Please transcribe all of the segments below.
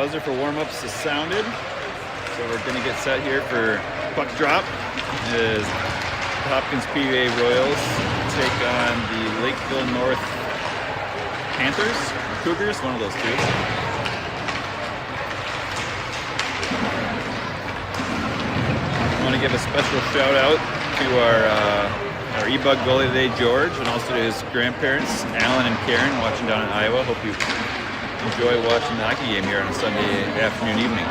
buzzer for warm-ups is sounded. So we're going to get set here for puck drop as the Hopkins PVA Royals take on the Lakeville North Panthers, Cougars, one of those two. I want to give a special shout out to our e-bug goalie today, George, and also to his grandparents, Alan and Karen, watching down in Iowa. Hope you enjoy watching the hockey game here on a Sunday afternoon, evening.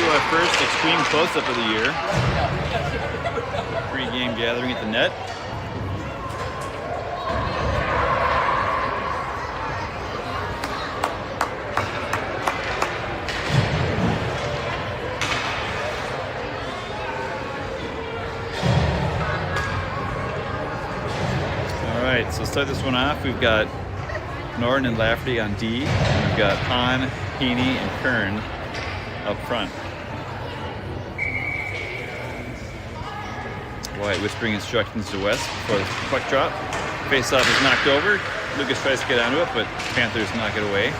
Our first extreme close-up of the year. Pre-game gathering at the net. All right, so start this one off. We've got Norton and Lafferty on D. And we've got Hahn, Heaney, and Kern up front. Wyatt whispering instructions to West before the puck drop. Face-off is knocked over. Lucas tries to get onto it, but Panthers knock it away.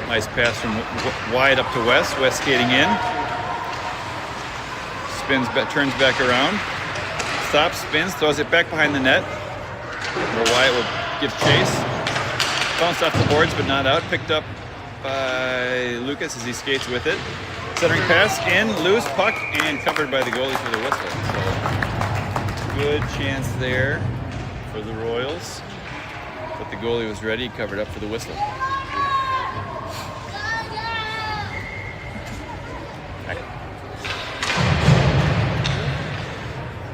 Nice pass from Wyatt up to West. West skating in. Spins, turns back around. Stops, spins, throws it back behind the net. Where Wyatt will give chase. Bounced off the boards, but not out. Picked up by Lucas as he skates with it. Centering pass in, loose puck, and covered by the goalie for the whistle. So, good chance there for the Royals, but the goalie was ready, covered up for the whistle.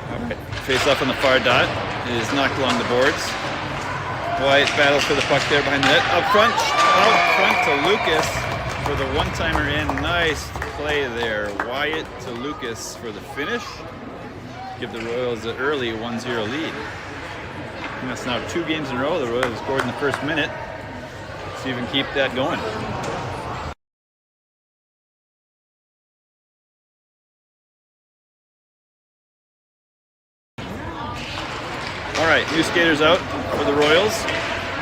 All right, face off on the far dot is knocked along the boards. Wyatt battles for the puck there behind the net. Out front to Lucas for the one-timer in. Nice play there. Wyatt to Lucas for the finish. Give the Royals an early 1-0 lead. And that's now 2 games in a row. The Royals scored in the first minute. See if we can keep that going. All right, new skaters out for the Royals.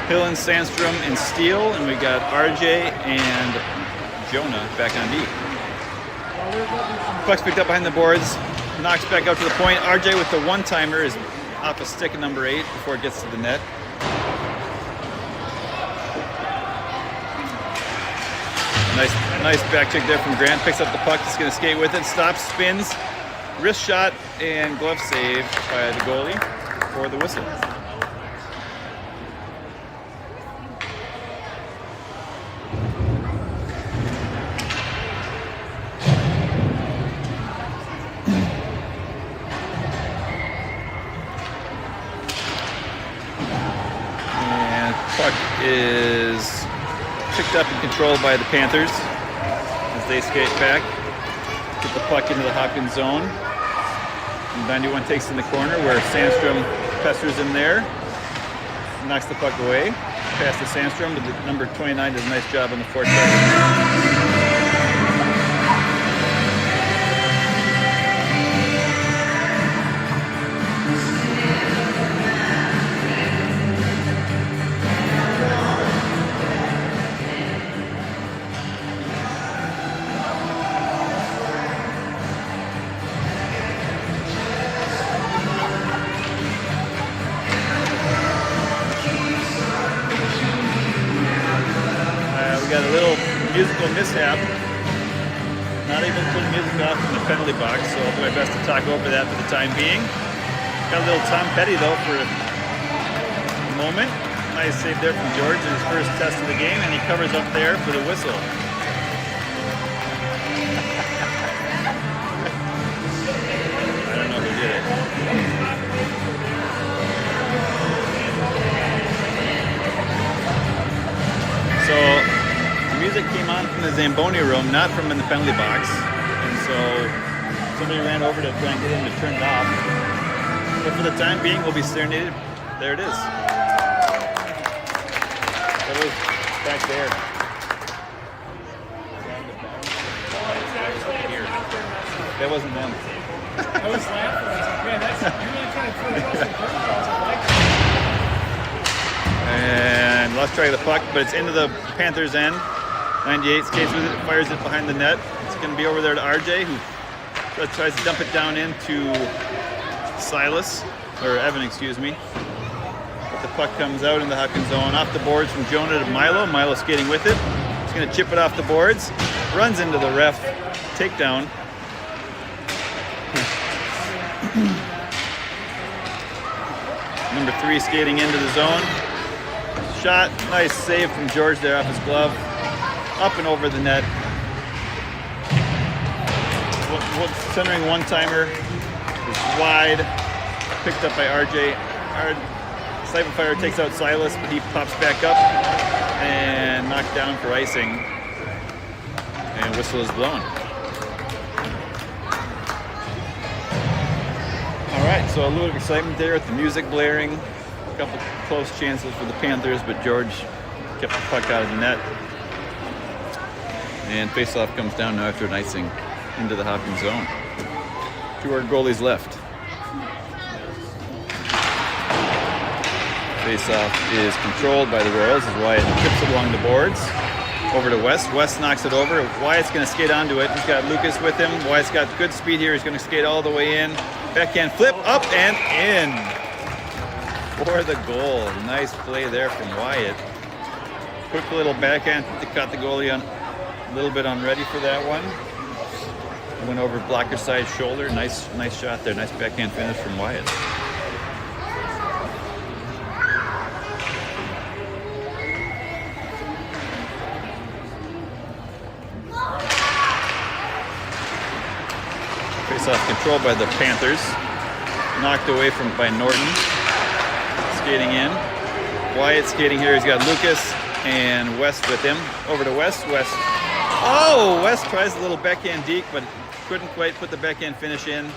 Hillen, Sandstrom, and Steele. And we got RJ and Jonah back on D. Puck's picked up behind the boards. Knocks back up to the point. RJ with the one-timer is off a stick at number 8 before it gets to the net. Nice back check there from Grant. Picks up the puck. He's going to skate with it. Stops, spins, wrist shot, and glove save by the goalie for the whistle. Puck is picked up and controlled by the Panthers as they skate back. Get the puck into the Hopkins zone. And 91 takes in the corner where Sandstrom pesters in there. Knocks the puck away. Pass to Sandstrom, but the number 29 does a nice job on the forecheck. Got a little musical mishap. Not able to pull the music off from the penalty box, so I'll do my best to talk over that for the time being. Got a little Tom Petty though for a moment. Nice save there from George in his first test of the game, and he covers up there for the whistle. I don't know who did it. came on from the Zamboni room, not from in the penalty box. And so somebody ran over to try and get him to turn it off. But for the time being, we'll be serenaded. There it is. That was back there. That wasn't them. I was laughing. I was like, man, you're really trying to put us in curveballs. I like that. And lost track of the puck, but it's into the Panthers' end. 98 skates with it, fires it behind the net. It's going to be over there to RJ, who tries to dump it down into Silas, or Evan, excuse me. But the puck comes out in the Hopkins zone, off the boards from Jonah to Milo. Milo skating with it. He's going to chip it off the boards, runs into the ref takedown. Number 3 skating into the zone. Shot, nice save from George there off his glove. Up and over the net. Centering one-timer is wide. Picked up by RJ. Siphon Fire takes out Silas, but he pops back up and knocked down for icing. And whistle is blown. All right, so a little of excitement there with the music blaring. A couple close chances for the Panthers, but George kept the puck out of the net. And faceoff comes down now after an icing into the Hopkins zone. 2 our goalies left. Faceoff is controlled by the Royals as Wyatt chips it along the boards. Over to West. West knocks it over. Wyatt's going to skate onto it. He's got Lucas with him. Wyatt's got good speed here. He's going to skate all the way in. Backhand flip, up and in for the goal. Nice play there from Wyatt. Quick little backhand to cut the goalie on a little bit unready for that one. Went over blocker side shoulder. Nice shot there. Nice backhand finish from Wyatt. Face-off controlled by the Panthers. Knocked away by Norton. Skating in. Wyatt skating here. He's got Lucas and West with him. Over to West. West. Oh! West tries a little backhand deke, but couldn't quite put the backhand finish in.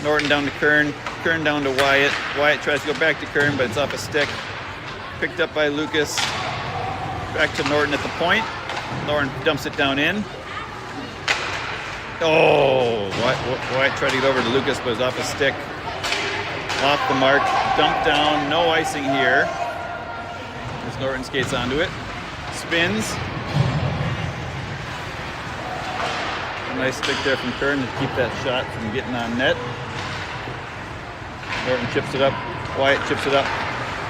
Norton down to Kern. Kern down to Wyatt. Wyatt tries to go back to Kern, but it's off a stick. Picked up by Lucas. Back to Norton at the point. Norton dumps it down in. Oh, Wyatt tried to get over to Lucas, but it was off a stick. Off the mark, dumped down, no icing here. As Norton skates onto it. Spins. A nice stick there from Kern to keep that shot from getting on net. Norton chips it up. Wyatt chips it up.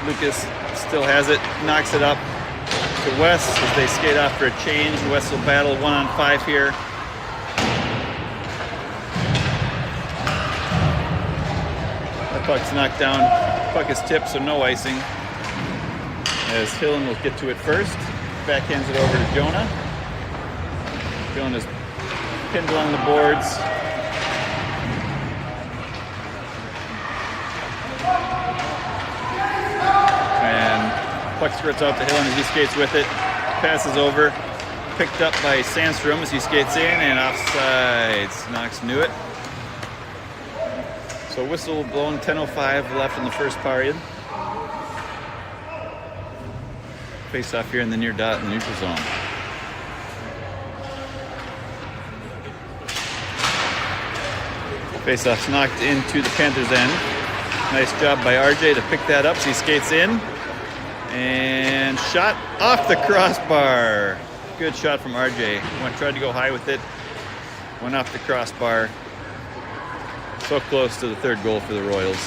Lucas still has it, knocks it up to West as they skate off for a change. West will battle 1-on-5 here. Puck's knocked down. Puck is tipped, so no icing. As Hillen will get to it first. Backhands it over to Jonah. Jonah is pinned along the boards. And puck skirts out to Hillen as he skates with it. Passes over. Picked up by Sandstrom as he skates in, and offsides. Knox knew it. So whistle blown, 10:05 left in the first period. Face off here in the near dot in the neutral zone. Face off's knocked into the Panthers' end. Nice job by RJ to pick that up. So he skates in and shot off the crossbar. Good shot from RJ. Tried to go high with it. Went off the crossbar. So close to the third goal for the Royals.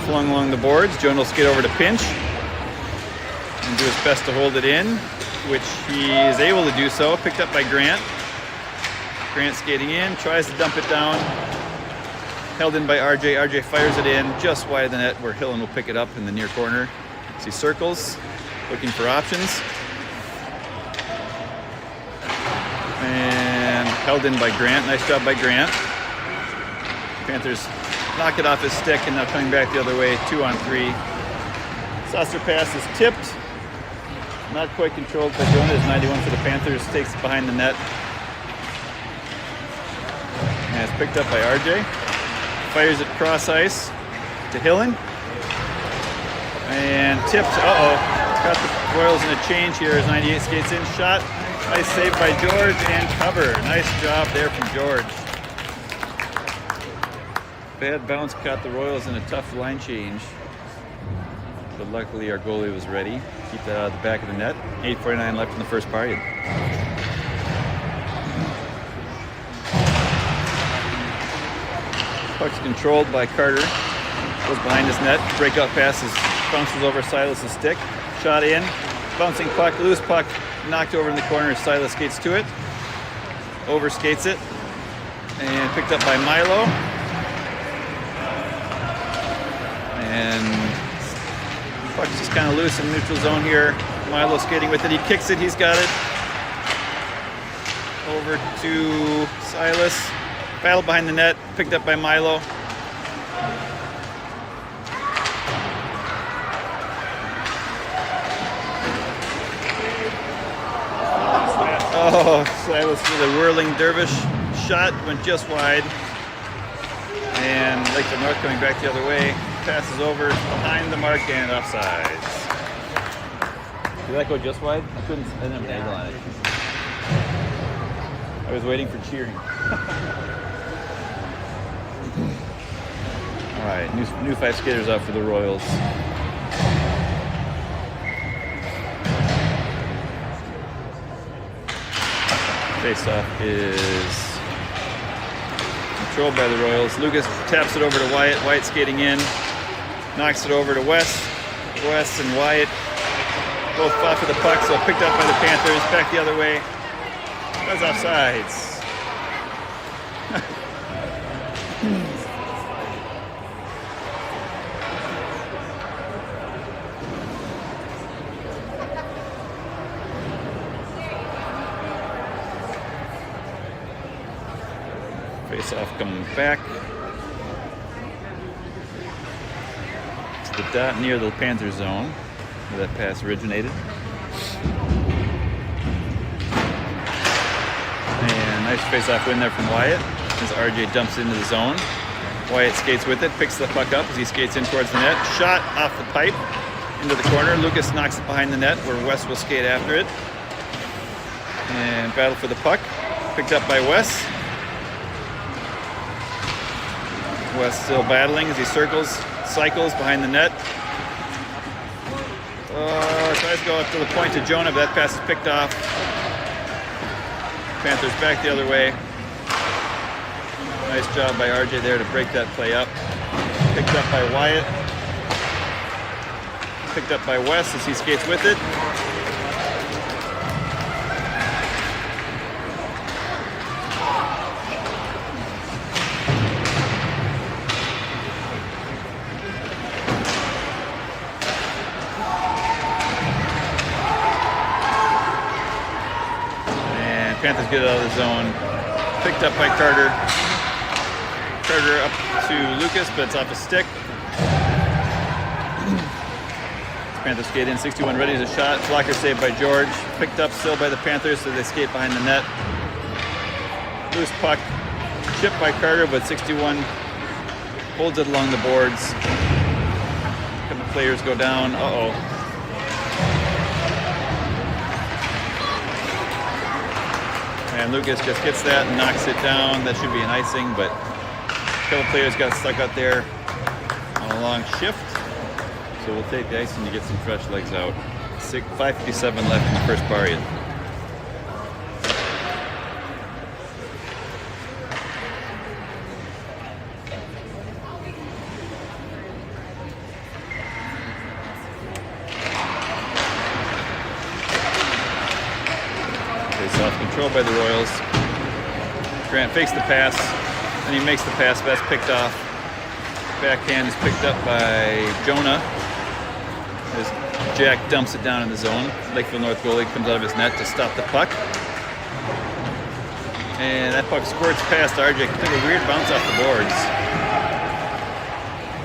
Flung along the boards. Jonah will skate over to pinch and do his best to hold it in, which he is able to do so. Picked up by Grant. Grant skating in, tries to dump it down. Held in by RJ. RJ fires it in just wide of the net where Hillen will pick it up in the near corner. As he circles, looking for options. And held in by Grant. Nice job by Grant. Panthers knock it off his stick and now coming back the other way, 2-on-3. Saucer pass is tipped. Not quite controlled by Jonah. Is 91 for the Panthers. Takes it behind the net. And it's picked up by RJ. Fires it cross ice to Hillen. And tipped. Got the Royals in a change here as 98 skates in. Shot. Nice save by George and cover. Nice job there from George. Bad bounce caught the Royals in a tough line change. But luckily our goalie was ready. Keep that out of the back of the net. 8:49 left in the first period. Puck's controlled by Carter. Goes behind his net. Breakout passes. Bounces over Silas' stick. Shot in. Bouncing puck. Loose puck. Knocked over in the corner. Silas skates to it. Overskates it. And picked up by Milo. And puck's just kind of loose in the neutral zone here. Milo skating with it. He kicks it. He's got it. Over to Silas. Battle behind the net. Picked up by Milo. Oh, Silas with a whirling dervish shot. Went just wide. And Lakeville North coming back the other way. Passes over behind the mark and offsides. Did that go just wide? I didn't have an angle on it. I was waiting for cheering. All right, new 5 skaters out for the Royals. Face-off is controlled by the Royals. Lucas taps it over to Wyatt. Wyatt skating in. Knocks it over to West. West and Wyatt both fought for the puck, so picked up by the Panthers. Back the other way. That's offsides. Face-off coming back. The dot near the Panther zone where that pass originated. And nice face-off win there from Wyatt as RJ dumps into the zone. Wyatt skates with it, picks the puck up as he skates in towards the net. Shot off the pipe into the corner. Lucas knocks it behind the net where Wes will skate after it. And battle for the puck. Picked up by Wes. Wes still battling as he cycles behind the net. Tries to go up to the point to Jonah, but that pass is picked off. Panthers back the other way. Nice job by RJ there to break that play up. Picked up by Wyatt. Picked up by Wes as he skates with it. Panthers get it out of the zone. Picked up by Carter. Carter up to Lucas, but it's off his stick. Panthers skate in, 61 ready as a shot. Blocker saved by George. Picked up still by the Panthers, so they skate behind the net. Loose puck. Chipped by Carter, but 61 holds it along the boards. A couple players go down. And Lucas just gets that and knocks it down. That should be an icing, but a couple players got stuck out there on a long shift. So we'll take the icing to get some fresh legs out. 5:57 left in the first period. Controlled by the Royals. Grant fakes the pass, and he makes the pass. That's picked off. Backhand is picked up by Jonah as Jack dumps it down in the zone. Lakeville North goalie comes out of his net to stop the puck. And that puck squirts past RJ. Took a weird bounce off the boards.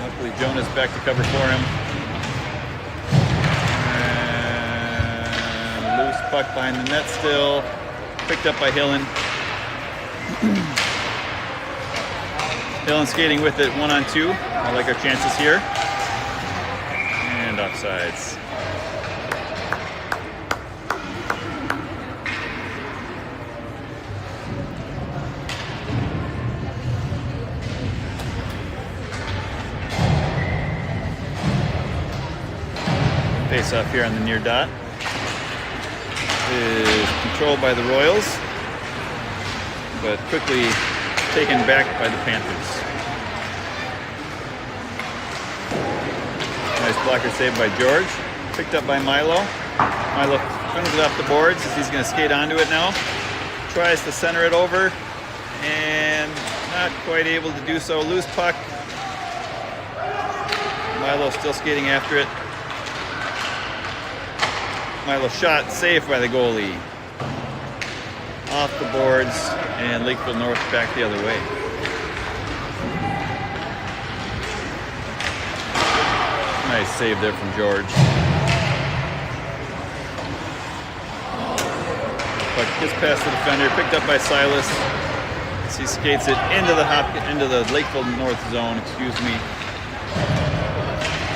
Luckily, Jonah's back to cover for him. puck behind the net still. Picked up by Hillen. Hillen skating with it 1-on-2. I like our chances here. And offsides. Face off here on the near dot is controlled by the Royals, but quickly taken back by the Panthers. Nice blocker save by George. Picked up by Milo. Milo flings it off the boards as he's going to skate onto it now. Tries to center it over and not quite able to do so. Loose puck. Milo still skating after it. Milo shot, saved by the goalie. Off the boards, and Lakeville North back the other way. Nice save there from George. But gets past the defender, picked up by Silas. As he skates it into the Lakeville North zone, excuse me.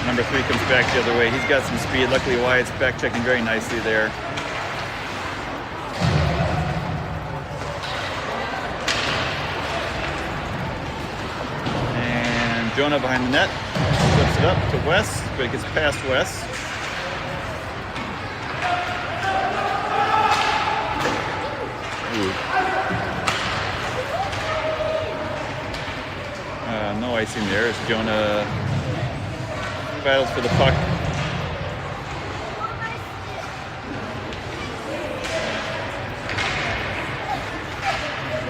Number 3 comes back the other way. He's got some speed. Luckily, Wyatt's back checking very nicely there. And Jonah behind the net. Flips it up to Wes, but it gets past Wes. No icing there as Jonah battles for the puck.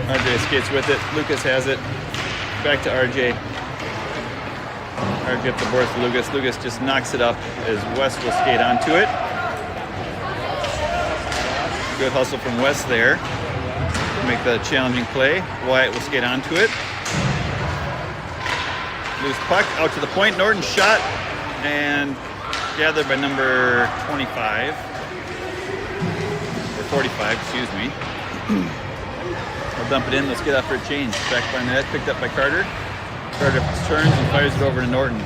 RJ skates with it. Lucas has it. Back to RJ. RJ up the boards to Lucas. Lucas just knocks it up as Wes will skate onto it. Good hustle from Wes there to make the challenging play. Wyatt will skate onto it. Loose puck out to the point. Norton shot. And gathered by number 25, or 45, excuse me. They'll dump it in, let's get out for a change. Back by the net, picked up by Carter. Carter turns and fires it over to Norton.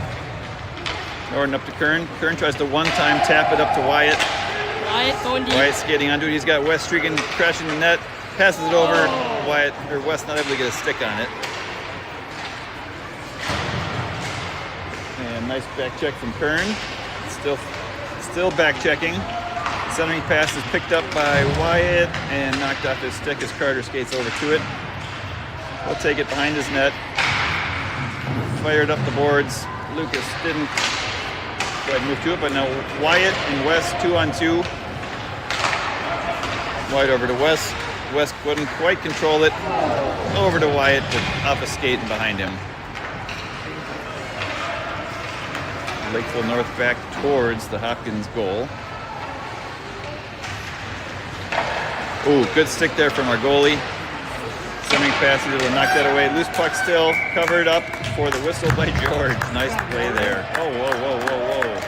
Norton up to Kern. Kern tries to one-time tap it up to Wyatt. Wyatt going deep. Wyatt skating onto it. He's got Wes streaking, crashing the net. Passes it over. Wes not able to get a stick on it. And nice back check from Kern. Still back checking. Centering pass is picked up by Wyatt and knocked off his stick as Carter skates over to it. He'll take it behind his net. Fired up the boards. Lucas didn't quite move to it, but now Wyatt and Wes 2-on-2. Wyatt over to Wes. Wes couldn't quite control it. Over to Wyatt, but off a skate and behind him. Lakeville North back towards the Hopkins goal. Ooh, good stick there from our goalie. Centering pass, able to knock that away. Loose puck still, covered up for the whistle by George. Nice play there. Oh, whoa, whoa, whoa, whoa.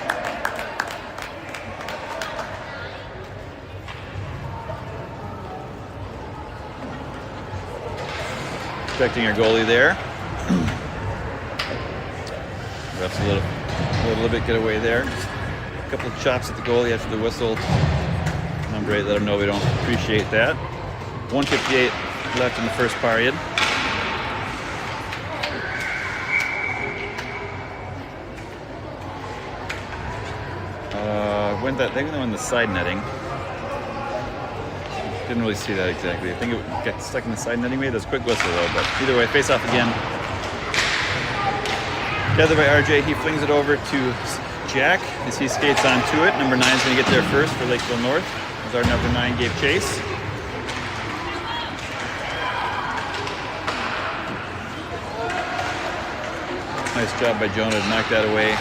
Protecting our goalie there. Ref's a little bit get away there. Just a couple of chops at the goalie after the whistle. Number 8 let him know we don't appreciate that. 1:58 left in the first period. They went on the side netting. Didn't really see that exactly. I think it got stuck in the side netting. Maybe that's a quick whistle though, but either way, face off again. Gathered by RJ, he flings it over to Jack as he skates onto it. Number 9 is going to get there first for Lakeville North, as our number 9 gave chase. Nice job by Jonah to knock that away.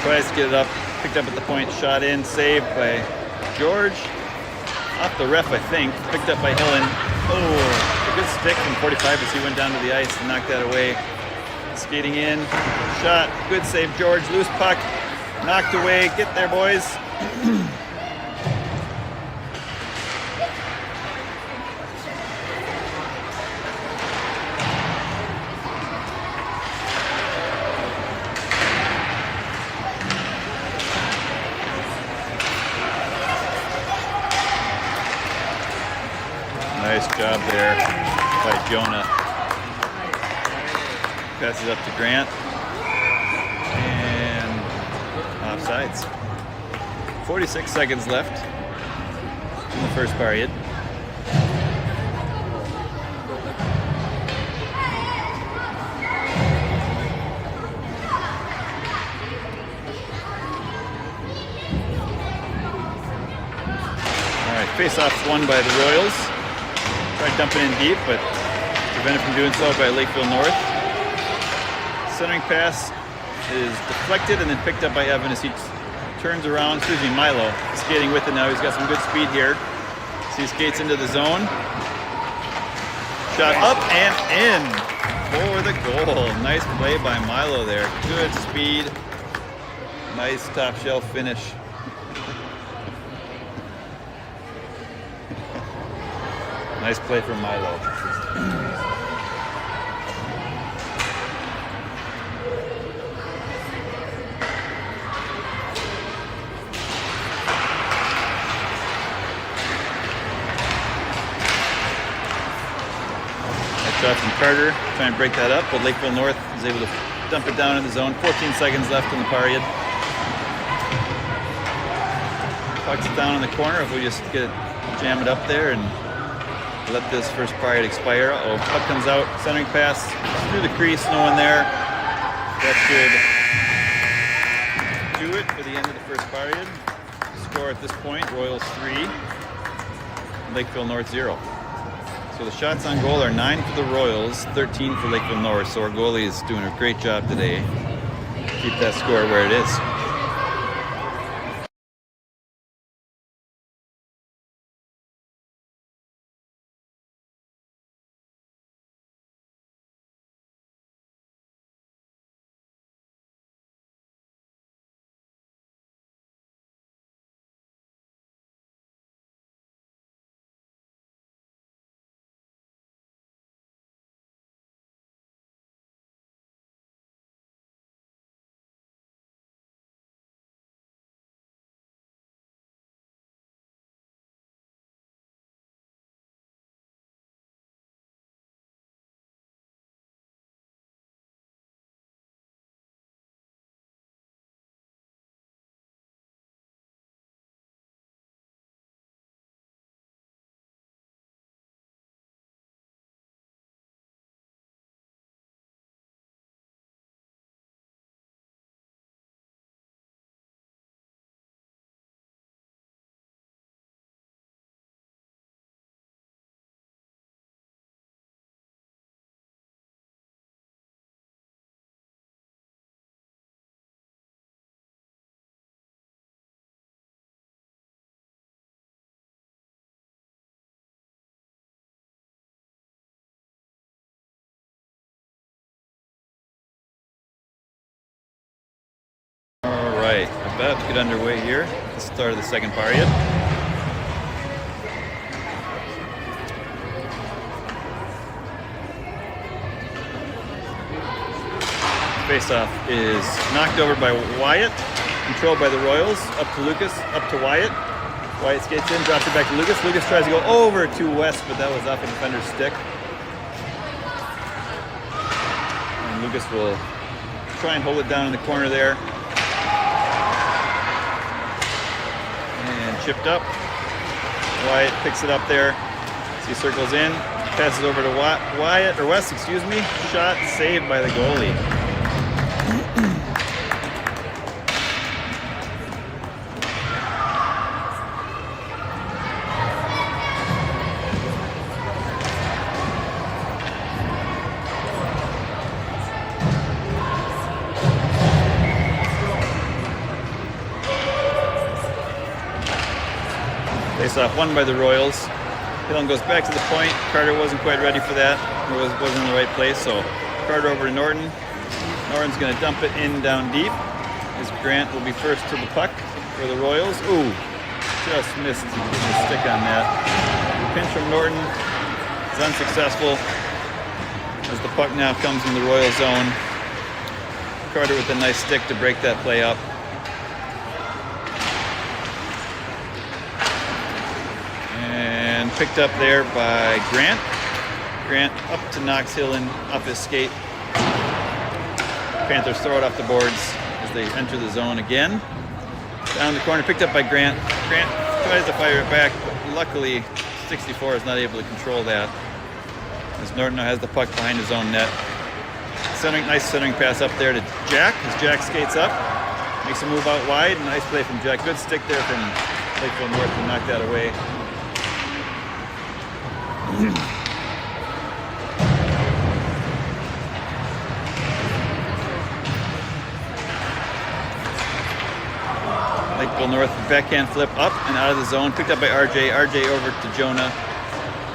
Tries to get it up, picked up at the point, shot in, saved by George. Off the ref, I think. Picked up by Hillen. Oh, a good stick from 45 as he went down to the ice and knocked that away. Skating in, shot, good save, George. Loose puck, knocked away. Get there, boys. Nice job there by Jonah. Passes up to Grant. And offsides. 46 seconds left in the first period. Face-off's won by the Royals. Tried dumping in deep, but prevented from doing so by Lakeville North. Centering pass is deflected and then picked up by Evan as he turns around. Milo skating with it now. He's got some good speed here. So he skates into the zone. Shot up and in for the goal. Nice play by Milo there. Good speed. Nice top shelf finish. Nice play from Milo. Nice shot from Carter. Try and break that up, but Lakeville North is able to dump it down in the zone. 14 seconds left in the period. Pucks it down in the corner. If we just jam it up there and let this first period expire. Puck comes out, centering pass through the crease, no one there. That should do it for the end of the first period. Score at this point, Royals 3, Lakeville North 0. So the shots on goal are 9 for the Royals, 13 for Lakeville North. So our goalie is doing a great job today. Keep that score where it is. About to get underway here at the start of the second period. Faceoff is knocked over by Wyatt, controlled by the Royals, up to Lucas, up to Wyatt. Wyatt skates in, drops it back to Lucas. Lucas tries to go over to West, but that was off a defender's stick. And Lucas will try and hold it down in the corner there. Chipped up. Wyatt picks it up there. So he circles in, passes over to Wyatt, or West, excuse me. Shot saved by the goalie. Face-off won by the Royals. Hillen goes back to the point. Carter wasn't quite ready for that. Wasn't in the right place, so Carter over to Norton. Norton's going to dump it in down deep. As Grant will be first to the puck for the Royals. Ooh, just missed the stick on that. The pinch from Norton is unsuccessful as the puck now comes in the Royal zone. Carter with a nice stick to break that play up. picked up there by Grant. Grant up to Knox Hillen off his skate. Panthers throw it off the boards as they enter the zone again. Down the corner, picked up by Grant. Grant tries to fire it back, but luckily 64 is not able to control that. As Norton now has the puck behind his own net. Nice centering pass up there to Jack as Jack skates up. Makes a move out wide. Nice play from Jack. Good stick there from Lakeville North to knock that away. Lakeville North backhand flip up and out of the zone. Picked up by RJ. RJ over to Jonah.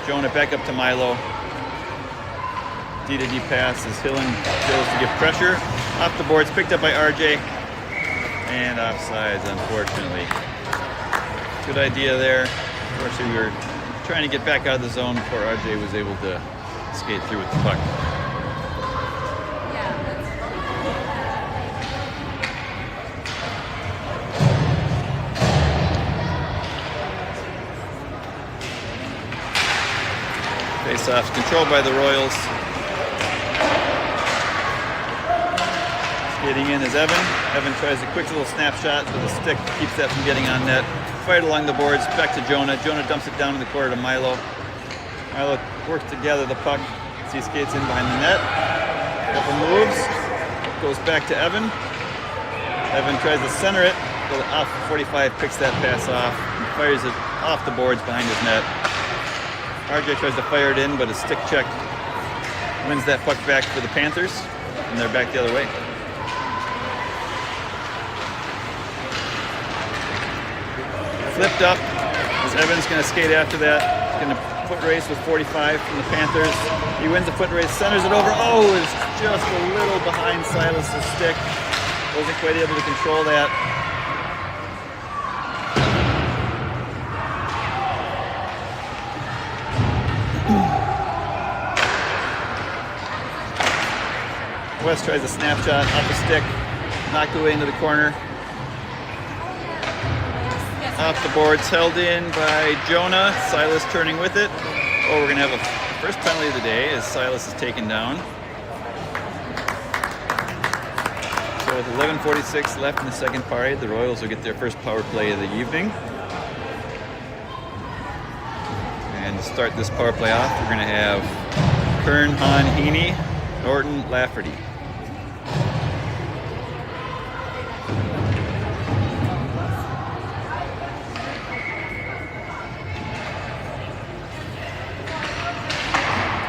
Jonah back up to Milo. D-to-D pass as Hillen goes to give pressure. Off the boards, picked up by RJ. And offsides, unfortunately. Good idea there. Unfortunately, we were trying to get back out of the zone before RJ was able to skate through with the puck. Face-off controlled by the Royals. Skating in is Evan. Evan tries a quick little snapshot with a stick, keeps that from getting on net. Fired along the boards, back to Jonah. Jonah dumps it down in the corner to Milo. Milo works to gather the puck as he skates in behind the net. Couple moves, goes back to Evan. Evan tries to center it, but off 45 picks that pass off and fires it off the boards behind his net. RJ tries to fire it in, but a stick check wins that puck back for the Panthers, and they're back the other way. Flipped up as Evan's going to skate after that. He's going to foot race with 45 from the Panthers. He wins the foot race, centers it over. Oh, it's just a little behind Silas's stick. Wasn't quite able to control that. West tries a snapshot off the stick, knocked away into the corner. Off the boards, held in by Jonah. Silas turning with it. Oh, we're going to have a first penalty of the day as Silas is taken down. So with 11:46 left in the second period, the Royals will get their first power play of the evening. And to start this power play off, we're going to have Kern, Hahn, Heaney, Norton, Lafferty.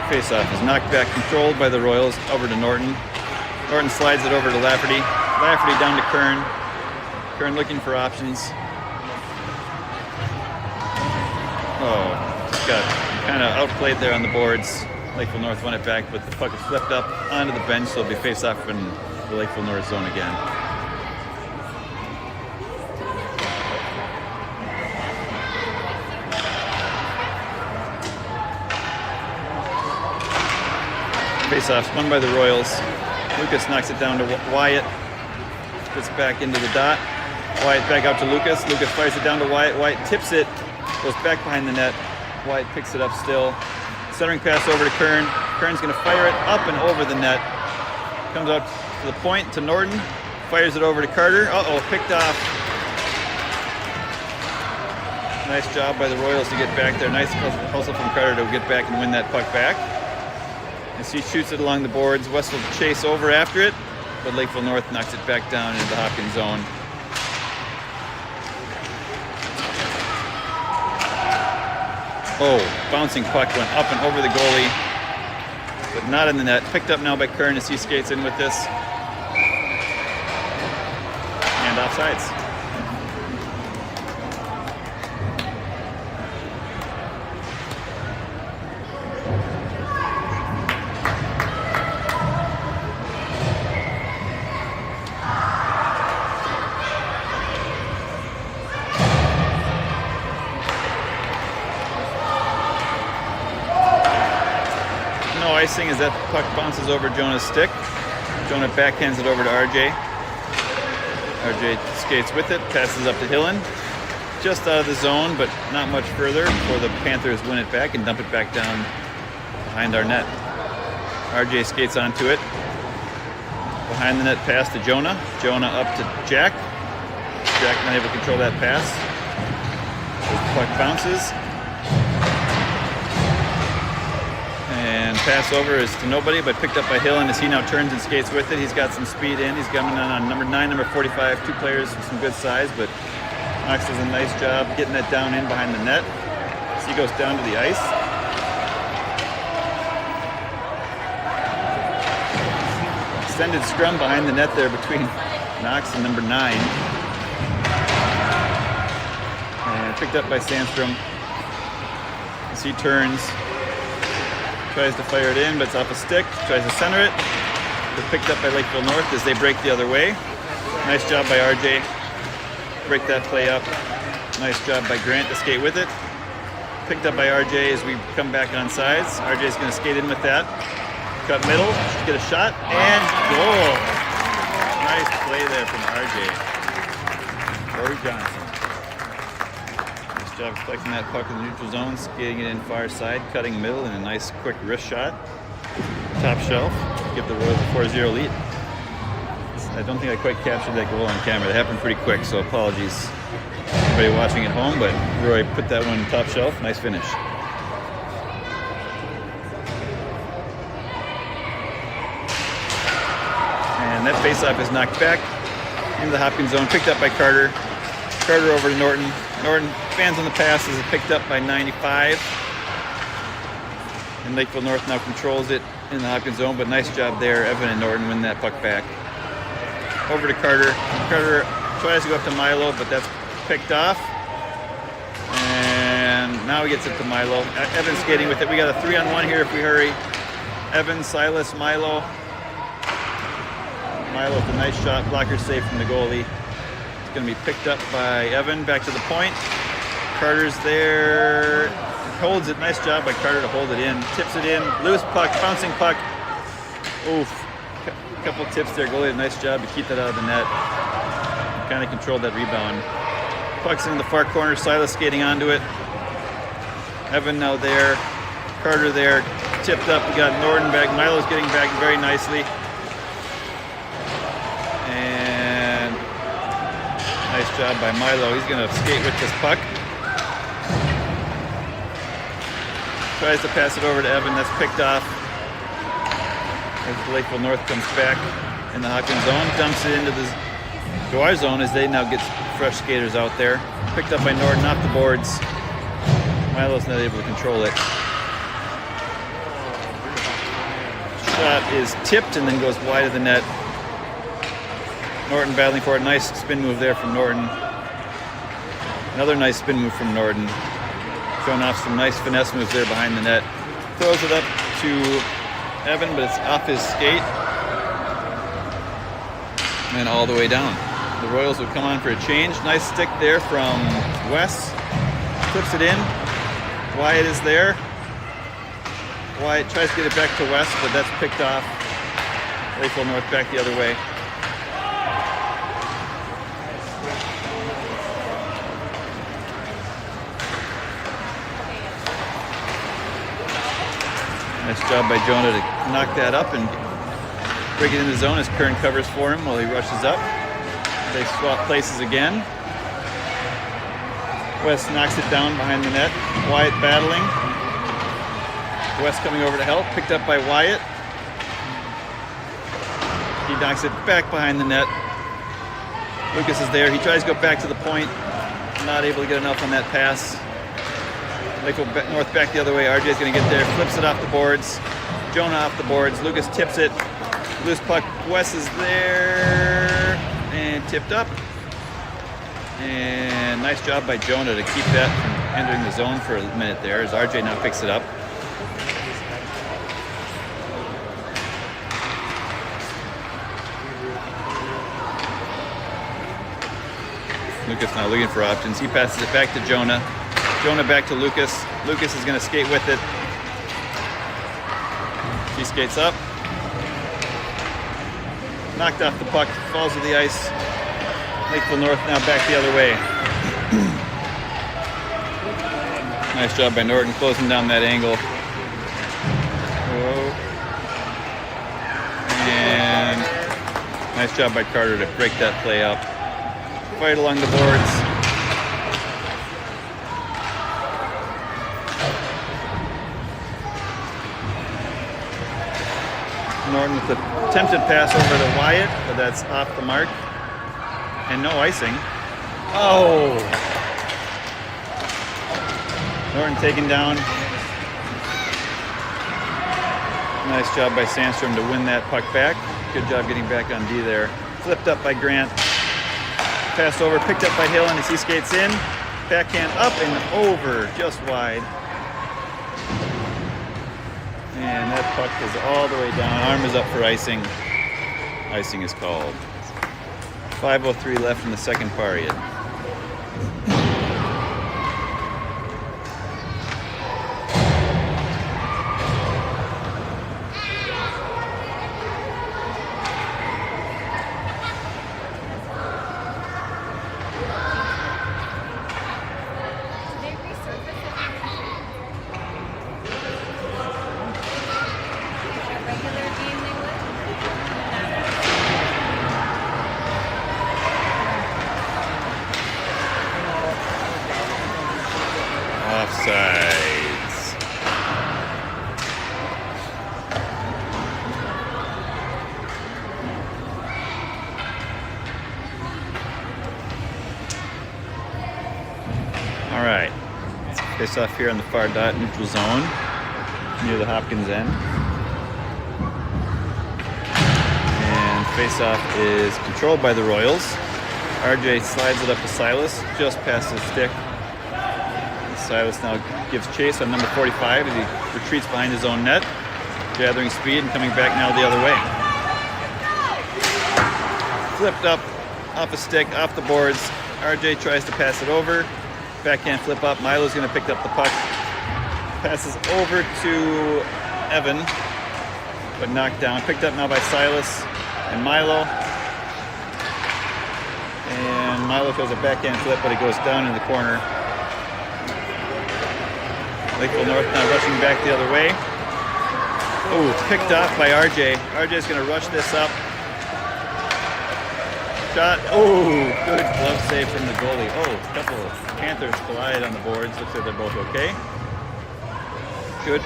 Face-off is knocked back, controlled by the Royals, over to Norton. Norton slides it over to Lafferty. Lafferty down to Kern. Kern looking for options. Oh, just got kind of outplayed there on the boards. Lakeville North won it back, but the puck is flipped up onto the bench, so it'll be face-off in the Lakeville North zone again. Face-offs won by the Royals. Lucas knocks it down to Wyatt. Gets back into the dot. Wyatt back out to Lucas. Lucas fires it down to Wyatt. Wyatt tips it. Goes back behind the net. Wyatt picks it up still. Centering pass over to Kern. Kern's going to fire it up and over the net. Comes out to the point to Norton. Fires it over to Carter. Uh-oh, picked off. Nice job by the Royals to get back there. Nice hustle from Carter to get back and win that puck back. As he shoots it along the boards, West will chase over after it, but Lakeville North knocks it back down into the Hopkins zone. Oh, bouncing puck went up and over the goalie, but not in the net. Picked up now by Kern as he skates in with this. And offsides. Icing as that puck bounces over Jonah's stick. Jonah backhands it over to RJ. RJ skates with it, passes up to Hillen. just out of the zone, but not much further before the Panthers win it back and dump it back down behind our net. RJ skates onto it. Behind the net pass to Jonah. Jonah up to Jack. Jack not able to control that pass. The puck bounces. And pass over is to nobody, but picked up by Hillen as he now turns and skates with it. He's got some speed in. He's coming on number 9, number 45. Two players with some good size, but Knox does a nice job getting that down in behind the net. So he goes down to the ice. Extended scrum behind the net there between Knox and number 9. And picked up by Sandstrom as he turns. Tries to fire it in, but it's off a stick. Tries to center it. It's picked up by Lakeville North as they break the other way. Nice job by RJ. Break that play up. Nice job by Grant to skate with it. Picked up by RJ as we come back on sides. RJ's going to skate in with that. Cut middle, get a shot, and goal. Nice play there from RJ. Corey Johnson. Nice job collecting that puck in the neutral zone, skating it in far side, cutting middle, and a nice quick wrist shot. Top shelf, give the Royals a 4-0 lead. I don't think I quite captured that goal on camera. It happened pretty quick, so apologies to everybody watching at home, but Roy put that one top shelf. Nice finish. And that faceoff is knocked back into the Hopkins zone, picked up by Carter. Carter over to Norton. Norton fans on the pass as it's picked up by 95. And Lakeville North now controls it in the Hopkins zone, but nice job there. Evan and Norton win that puck back. Over to Carter. Carter tries to go up to Milo, but that's picked off. And now he gets it to Milo. Evan's skating with it. We got a 3-on-1 here if we hurry. Evan, Silas, Milo. Milo with a nice shot. Blocker safe from the goalie. It's going to be picked up by Evan. Back to the point. Carter's there. Holds it. Nice job by Carter to hold it in. Tips it in. Loose puck. Bouncing puck. Oof. Couple tips there. Goalie did a nice job to keep that out of the net. Kind of controlled that rebound. Puck's in the far corner. Silas skating onto it. Evan now there. Carter there. Tipped up. We got Norton back. Milo's getting back very nicely. And nice job by Milo. He's going to skate with this puck. Tries to pass it over to Evan. That's picked off. As Lakeville North comes back in the Hopkins zone, dumps it into to our zone as they now get fresh skaters out there. Picked up by Norton off the boards. Milo's not able to control it. Shot is tipped and then goes wide of the net. Norton battling for it. Nice spin move there from Norton. Another nice spin move from Norton. Showing off some nice finesse moves there behind the net. Throws it up to Evan, but it's off his skate and all the way down. The Royals will come on for a change. Nice stick there from Wes. Flips it in. Wyatt is there. Wyatt tries to get it back to Wes, but that's picked off. Lakeville North back the other way. Nice job by Jonah to knock that up and break it in the zone as Kern covers for him while he rushes up. They swap places again. West knocks it down behind the net. Wyatt battling. West coming over to help. Picked up by Wyatt. He knocks it back behind the net. Lucas is there. He tries to go back to the point. Not able to get enough on that pass. Lakeville North back the other way. RJ's going to get there. Flips it off the boards. Jonah off the boards. Lucas tips it. Loose puck. Wes is there. And tipped up. And nice job by Jonah to keep that from entering the zone for a minute there as RJ now picks it up. Lucas now looking for options. He passes it back to Jonah. Jonah back to Lucas. Lucas is going to skate with it. He skates up. Knocked off the puck. Falls to the ice. Lakeville North now back the other way. Nice job by Norton closing down that angle. Whoa. And nice job by Carter to break that play up. Fight along the boards. Norton with the attempted pass over to Wyatt, but that's off the mark. And no icing. Oh! Norton taken down. Nice job by Sandstrom to win that puck back. Good job getting back on D there. Flipped up by Grant. Passed over, picked up by Hill, and as he skates in, backhand up and over, just wide. And that puck is all the way down. Arm is up for icing. Icing is called. 5:03 left in the second period. Offsides. All right. Face off here on the far dot, neutral zone, near the Hopkins end. And face off is controlled by the Royals. RJ slides it up to Silas, just past his stick. Silas now gives chase on number 45 as he retreats behind his own net, gathering speed and coming back now the other way. Flipped up, off a stick, off the boards. RJ tries to pass it over. Backhand flip up. Milo's going to pick up the puck. Passes over to Evan, but knocked down. Picked up now by Silas and Milo. And Milo throws a backhand flip, but it goes down in the corner. Lakeville North now rushing back the other way. Oh, picked off by RJ. RJ's going to rush this up. Shot. Oh, good glove save from the goalie. Oh, a couple of Panthers collide on the boards. Looks like they're both okay. Good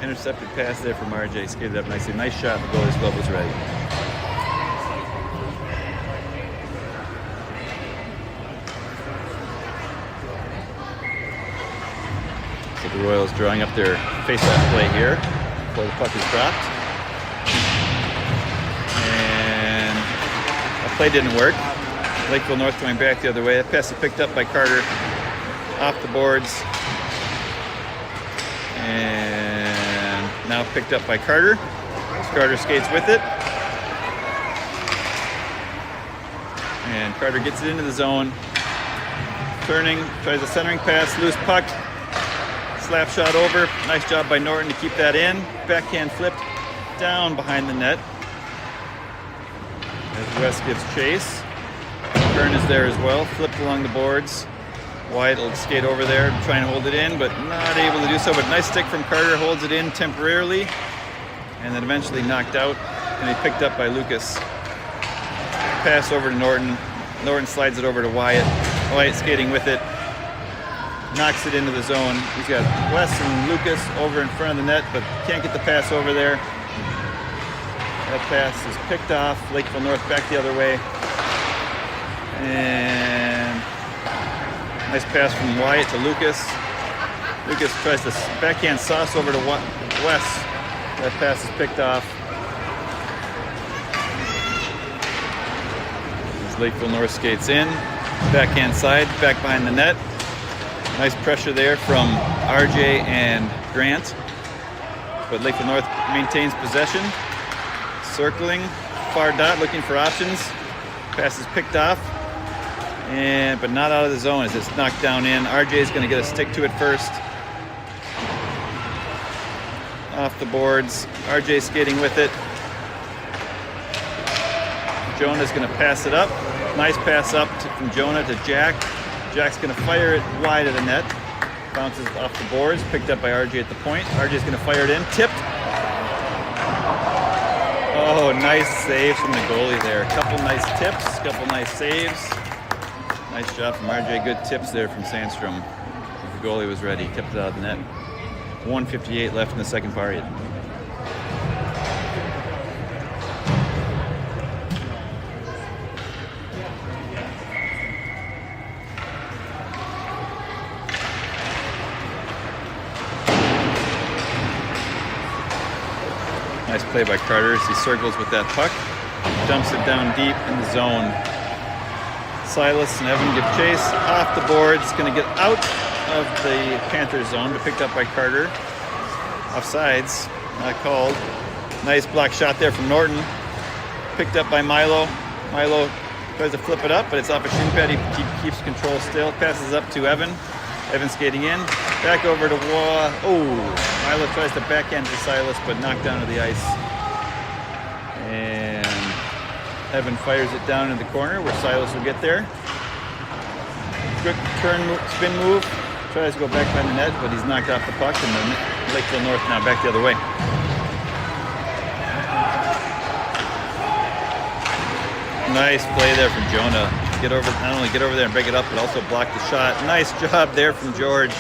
intercepted pass there from RJ. Skated up nicely. Nice shot. The goalie's glove was ready. So the Royals drawing up their face-off play here before the puck is dropped. And that play didn't work. Lakeville North coming back the other way. That pass is picked up by Carter off the boards. And now picked up by Carter. Carter skates with it. And Carter gets it into the zone. Turning, tries a centering pass, loose puck. Slap shot over. Nice job by Norton to keep that in. Backhand flipped down behind the net. As West gives chase. Kern is there as well. Flipped along the boards. Wyatt will skate over there, try and hold it in, but not able to do so. But nice stick from Carter, holds it in temporarily, and then eventually knocked out. And he picked up by Lucas. Pass over to Norton. Norton slides it over to Wyatt. Wyatt skating with it. Knocks it into the zone. He's got Wes and Lucas over in front of the net, but can't get the pass over there. That pass is picked off. Lakeville North back the other way. And nice pass from Wyatt to Lucas. Lucas tries to backhand sauce over to Wes. That pass is picked off. As Lakeville North skates in. Backhand side, back behind the net. Nice pressure there from RJ and Grant. But Lakeville North maintains possession. Circling, far dot, looking for options. Pass is picked off, but not out of the zone as it's knocked down in. RJ is going to get a stick to it first. Off the boards. RJ skating with it. Jonah's going to pass it up. Nice pass up from Jonah to Jack. Jack's going to fire it wide of the net. Bounces off the boards, picked up by RJ at the point. RJ's going to fire it in, tipped. Oh, nice saves from the goalie there. A couple nice tips, a couple nice saves. Nice job from RJ. Good tips there from Sandstrom. The goalie was ready, tipped it out of the net. 1:58 left in the second period. Nice play by Carter as he circles with that puck. Dumps it down deep in the zone. Silas and Evan give chase off the boards. Going to get out of the Panthers zone, but picked up by Carter. Offsides, not called. Nice block shot there from Norton. Picked up by Milo. Milo tries to flip it up, but it's off a shin pad. He keeps control still. Passes up to Evan. Evan skating in. Back over to Milo tries to backhand to Silas, but knocked down to the ice. And Evan fires it down in the corner where Silas will get there. Quick spin move. Tries to go back behind the net, but he's knocked off the puck, and the Lakeville North now back the other way. Nice play there from Jonah. Not only get over there and break it up, but also block the shot. Nice job there from George.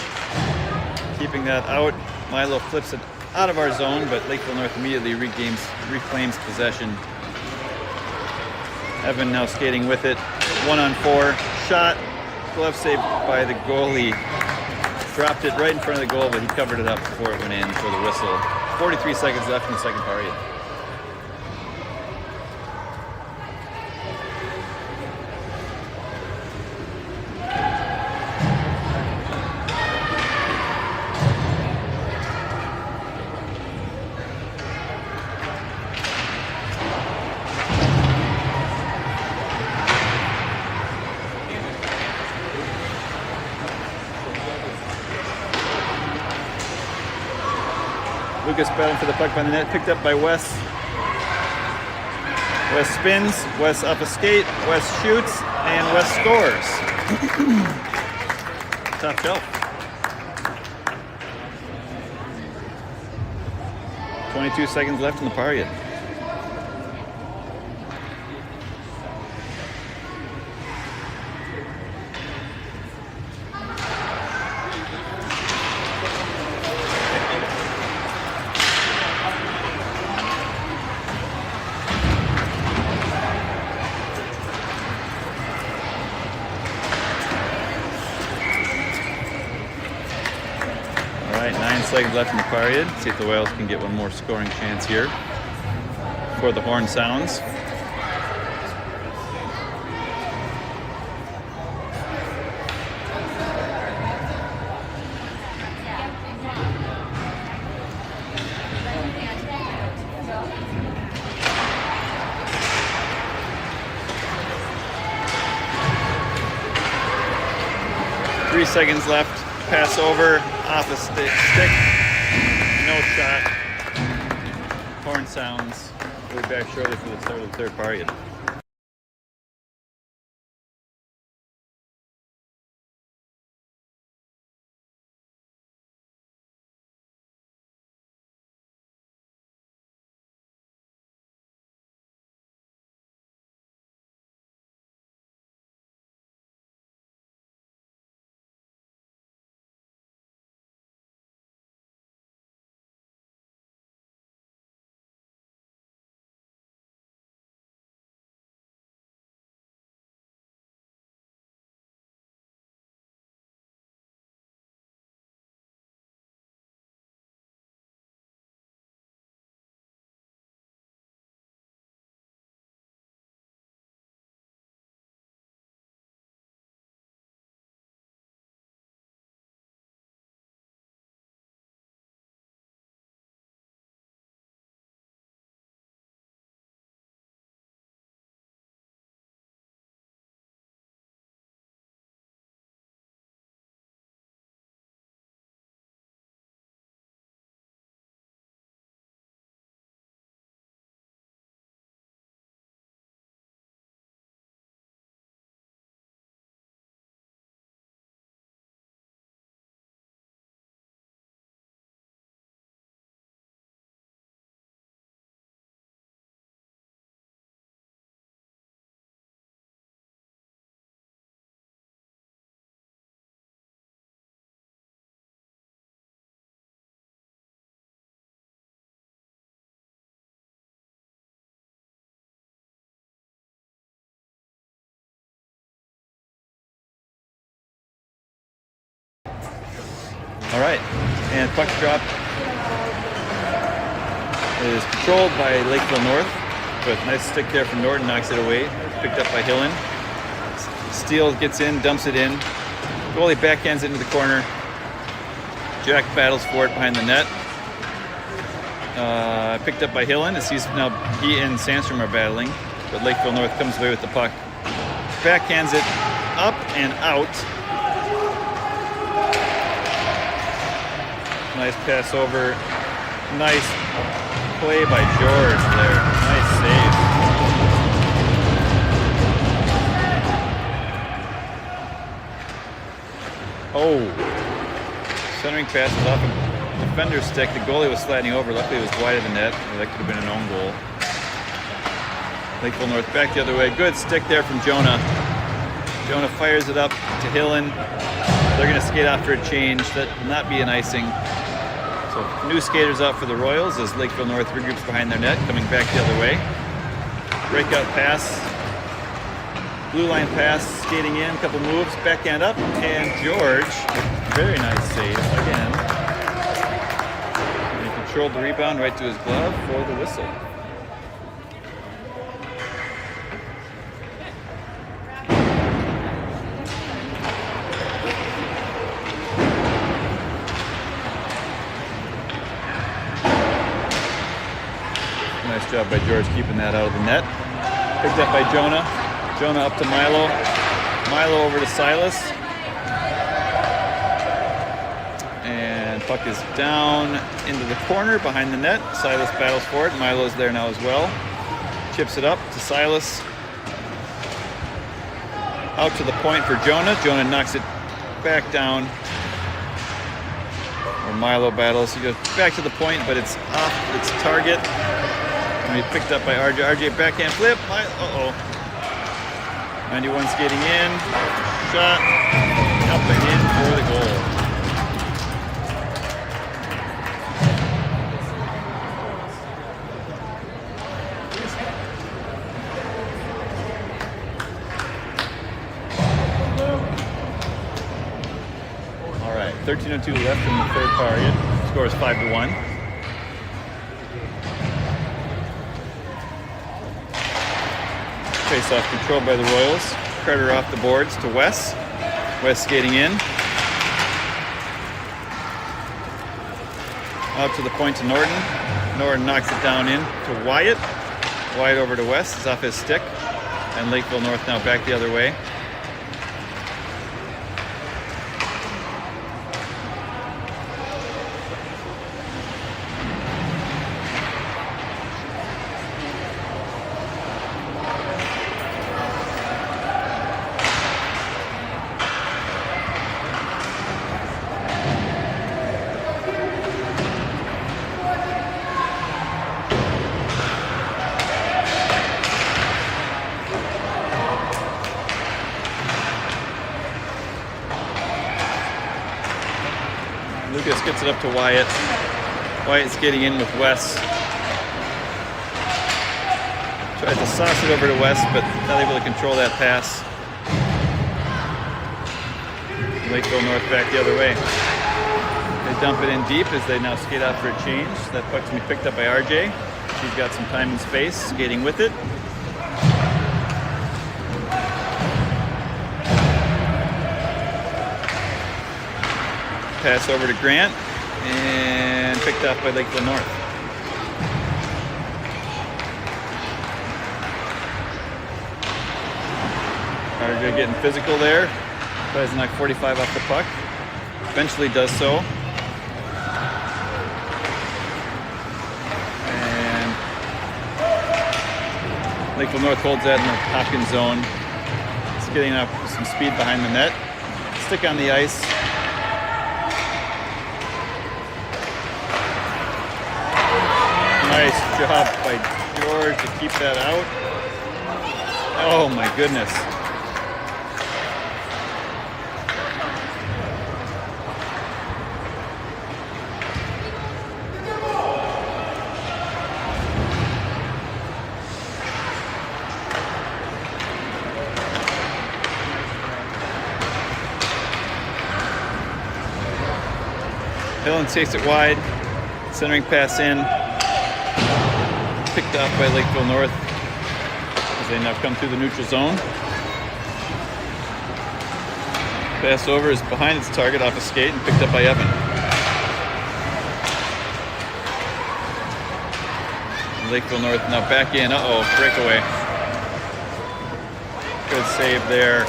Keeping that out. Milo flips it out of our zone, but Lakeville North immediately reclaims possession. Evan now skating with it. 1-on-4 shot. Glove save by the goalie. Dropped it right in front of the goal, but he covered it up before it went in for the whistle. 43 seconds left in the second period. Lucas battling for the puck by the net, picked up by Wes. Wes spins, Wes up a skate, Wes shoots, and Wes scores. Top shelf. 22 seconds left in the period. All right, 9 seconds left in the period. See if the Whales can get one more scoring chance here before the horn sounds. Three seconds left. Pass over, off the stick. No shot. Horn sounds. We'll be back shortly for the start of the third period. All right, and puck drop is controlled by Lakeville North, but nice stick there from Norton, knocks it away. Picked up by Hillen. Steele gets in, dumps it in. Goalie backhands it into the corner. Jack battles for it behind the net. Picked up by Hillen as he and Sandstrom are battling, but Lakeville North comes away with the puck. Backhands it up and out. Nice pass over. Nice play by George there. Nice save. Oh. Centering pass was off a defender's stick. The goalie was sliding over. Luckily it was wide of the net. That could have been an own goal. Lakeville North back the other way. Good stick there from Jonah. Jonah fires it up to Hillen. They're going to skate off for a change. That will not be an icing. So new skaters out for the Royals as Lakeville North regroups behind their net, coming back the other way. Breakout pass. Blue line pass, skating in, couple moves, backhand up, and George, very nice save again. And he controlled the rebound right to his glove for the whistle. Nice job by George keeping that out of the net. Picked up by Jonah. Jonah up to Milo. Milo over to Silas. And puck is down into the corner behind the net. Silas battles for it. Milo's there now as well. Chips it up to Silas. Out to the point for Jonah. Jonah knocks it back down. Or Milo battles. He goes back to the point, but it's off its target. And he picked up by RJ. RJ backhand flip. Uh-oh. 91 skating in. Shot. Up and in for the goal. All right. 13:02 left in the third period. Score is 5-1. Face-off controlled by the Royals. Carter off the boards to Wes. Wes skating in. Out to the point to Norton. Norton knocks it down in to Wyatt. Wyatt over to Wes. It's off his stick. And Lakeville North now back the other way. Lucas gets it up to Wyatt. Wyatt's getting in with Wes. Tries to sauce it over to Wes, but not able to control that pass. Lakeville North back the other way. They dump it in deep as they now skate out for a change. That puck's going to be picked up by RJ. She's got some time and space, skating with it. Pass over to Grant, and picked off by Lakeville North. RJ getting physical there. Tries to knock 45 off the puck. Eventually does so. And Lakeville North holds that in the Hopkins zone. It's getting up some speed behind the net. Stick on the ice. Nice job by George to keep that out. Oh my goodness. Hillen takes it wide. Centering pass in. Picked off by Lakeville North as they now come through the neutral zone. Pass over is behind its target off a skate and picked up by Evan. Lakeville North now back in. Uh-oh, breakaway. Good save there.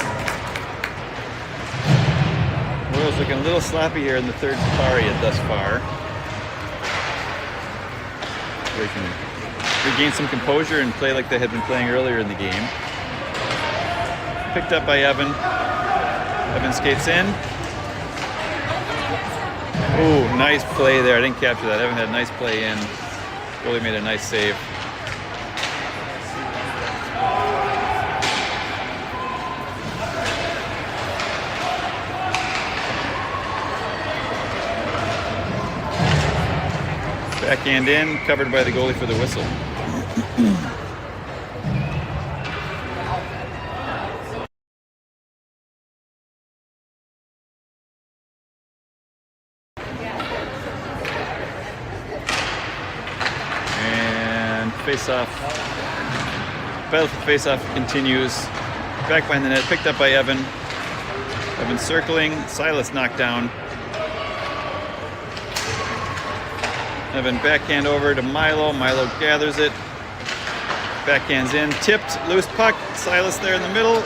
Royals looking a little sloppy here in the third period thus far. They can regain some composure and play like they had been playing earlier in the game. Picked up by Evan. Evan skates in. Ooh, nice play there. I didn't capture that. Evan had a nice play in. Goalie made a nice save. Backhand in, covered by the goalie for the whistle. And face-off. Battle for face-off continues. Back behind the net, picked up by Evan. Evan circling, Silas knocked down. Evan backhand over to Milo. Milo gathers it. Backhands in. Tipped. Loose puck. Silas there in the middle.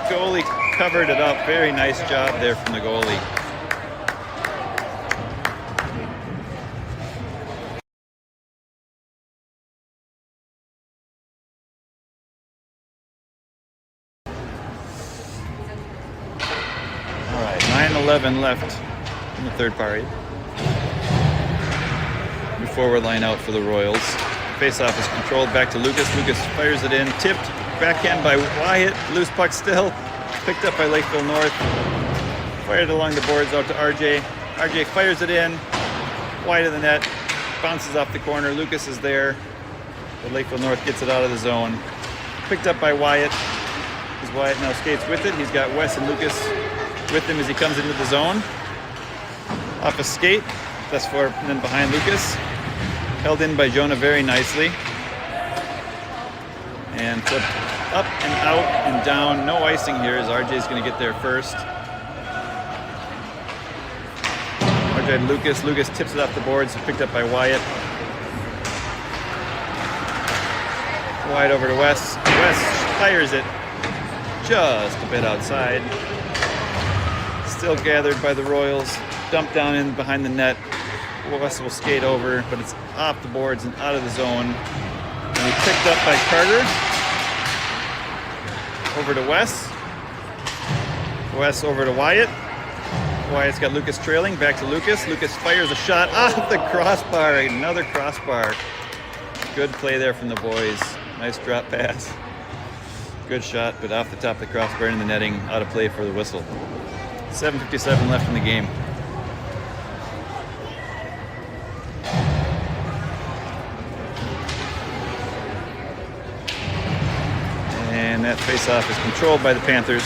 Goalie covered it up. Very nice job there from the goalie. All right. 9:11 left in the third period. Forward line out for the Royals. Face-off is controlled back to Lucas. Lucas fires it in. Tipped. Backhand by Wyatt. Loose puck still. Picked up by Lakeville North. Fired along the boards out to RJ. RJ fires it in. Wide of the net. Bounces off the corner. Lucas is there. But Lakeville North gets it out of the zone. Picked up by Wyatt. As Wyatt now skates with it. He's got Wes and Lucas with him as he comes into the zone. Off a skate. That's for and then behind Lucas. Held in by Jonah very nicely. And flipped up and out and down. No icing here as RJ's going to get there first. RJ to Lucas. Lucas tips it off the boards. Picked up by Wyatt. Wyatt over to Wes. Wes fires it just a bit outside. Still gathered by the Royals. Dumped down in behind the net. Wes will skate over, but it's off the boards and out of the zone. And he picked up by Carter. Over to Wes. Wes over to Wyatt. Wyatt's got Lucas trailing. Back to Lucas. Lucas fires a shot off the crossbar. Another crossbar. Good play there from the boys. Nice drop pass. Good shot, but off the top of the crossbar in the netting. Out of play for the whistle. 7:57 left in the game. And that face-off is controlled by the Panthers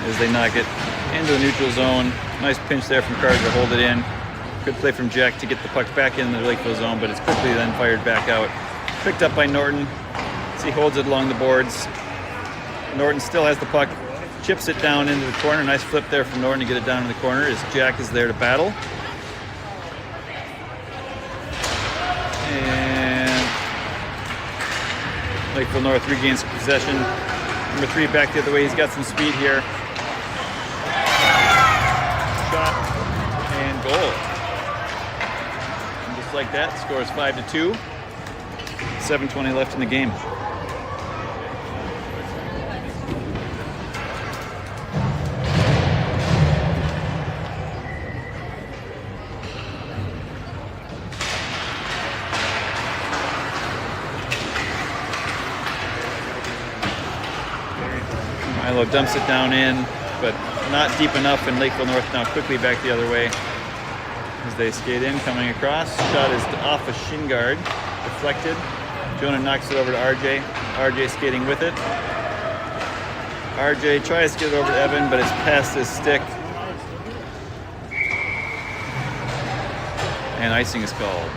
as they knock it into the neutral zone. Nice pinch there from Carter to hold it in. Good play from Jack to get the puck back in the Lakeville zone, but it's quickly then fired back out. Picked up by Norton as he holds it along the boards. Norton still has the puck, chips it down into the corner. Nice flip there from Norton to get it down in the corner as Jack is there to battle. Lakeville North regains possession. Number 3 back the other way. He's got some speed here. Shot and goal. And just like that, scores 5-2. 7:20 left in the game. Milo dumps it down in, but not deep enough, and Lakeville North now quickly back the other way as they skate in, coming across. Shot is off a shin guard, deflected. Jonah knocks it over to RJ. RJ skating with it. RJ tries to get it over to Evan, but it's past his stick. And icing is called.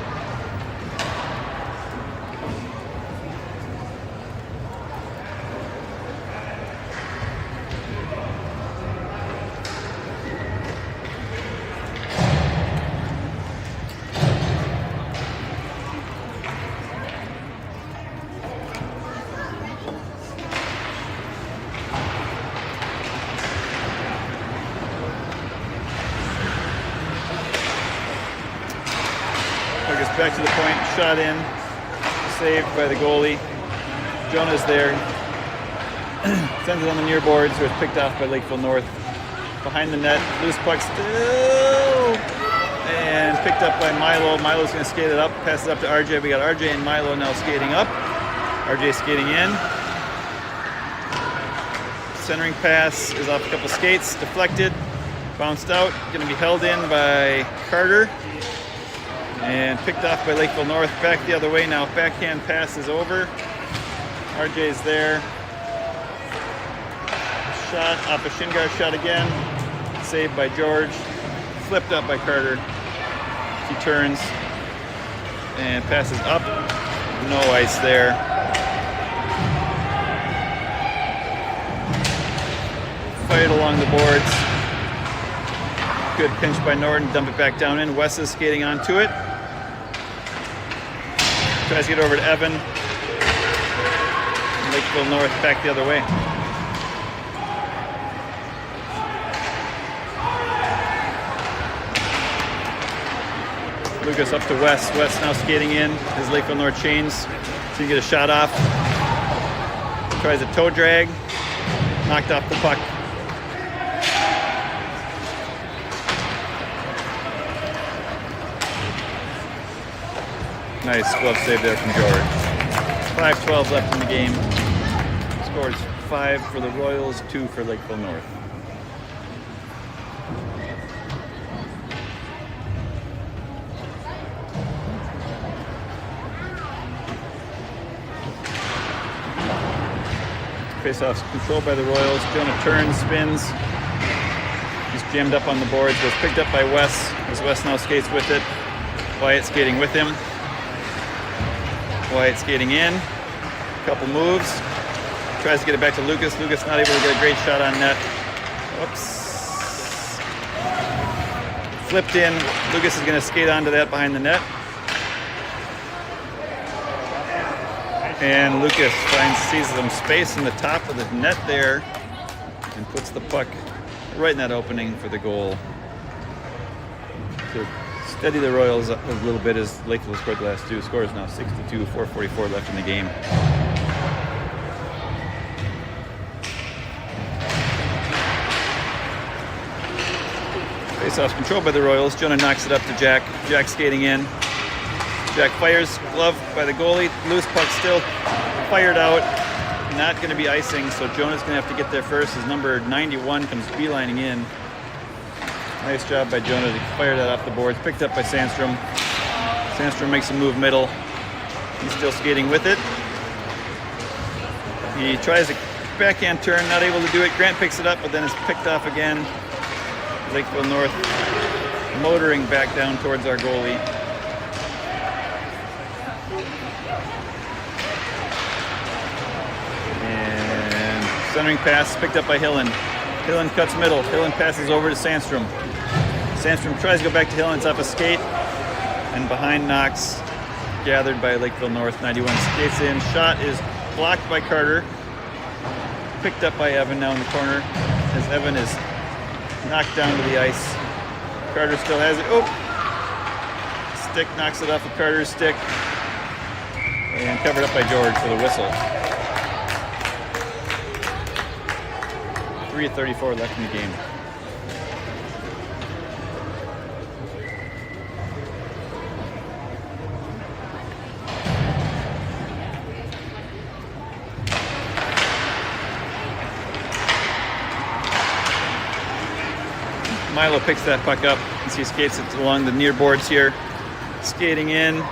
Back to the point, shot in, saved by the goalie. Jonah's there. Sends it on the near boards, where it's picked off by Lakeville North. Behind the net, loose puck still, and picked up by Milo. Milo's going to skate it up, pass it up to RJ. We got RJ and Milo now skating up. RJ skating in. Centering pass is off a couple skates, deflected, bounced out, going to be held in by Carter. And picked off by Lakeville North. Back the other way now. Backhand pass is over. RJ's there. Shot off a shin guard shot again. Saved by George. Flipped up by Carter. He turns and passes up. No ice there. Fight along the boards. Good pinch by Norton. Dump it back down in. Wes is skating onto it. Tries to get over to Evan. Lakeville North back the other way. Lucas up to Wes. Wes now skating in. His Lakeville North chains. So he get a shot off. Tries a toe drag. Knocked off the puck. Nice glove save there from George. 5:12 left in the game. Scores 5 for the Royals, 2 for Lakeville North. Face-off's controlled by the Royals. Jonah turns, spins. He's jammed up on the boards. Was picked up by Wes, as Wes now skates with it. Wyatt skating with him. Wyatt skating in, couple moves, tries to get it back to Lucas. Lucas not able to get a great shot on net. Whoops. Flipped in. Lucas is going to skate onto that behind the net. And Lucas sees some space in the top of the net there and puts the puck right in that opening for the goal. So steady the Royals up a little bit as Lakeville scored the last 2. Score is now 6-2, 4:44 left in the game. Face-off's controlled by the Royals. Jonah knocks it up to Jack. Jack skating in. Jack fires, glove by the goalie. Loose puck still fired out. Not going to be icing, so Jonah's going to have to get there first as number 91 comes beelining in. Nice job by Jonah to fire that off the boards. Picked up by Sandstrom. Sandstrom makes a move middle. He's still skating with it. He tries a backhand turn, not able to do it. Grant picks it up, but then it's picked off again. Lakeville North motoring back down towards our goalie. And centering pass picked up by Hillen. Hillen cuts middle. Hillen passes over to Sandstrom. Sandstrom tries to go back to Hillen. It's off a skate. And behind Knox, gathered by Lakeville North. 91 skates in. Shot is blocked by Carter. Picked up by Evan now in the corner. As Evan is knocked down to the ice. Carter still has it. Oh! Stick knocks it off of Carter's stick. And covered up by George for the whistle. 3:34 left in the game. Milo picks that puck up as he skates it along the near boards here. Skating in,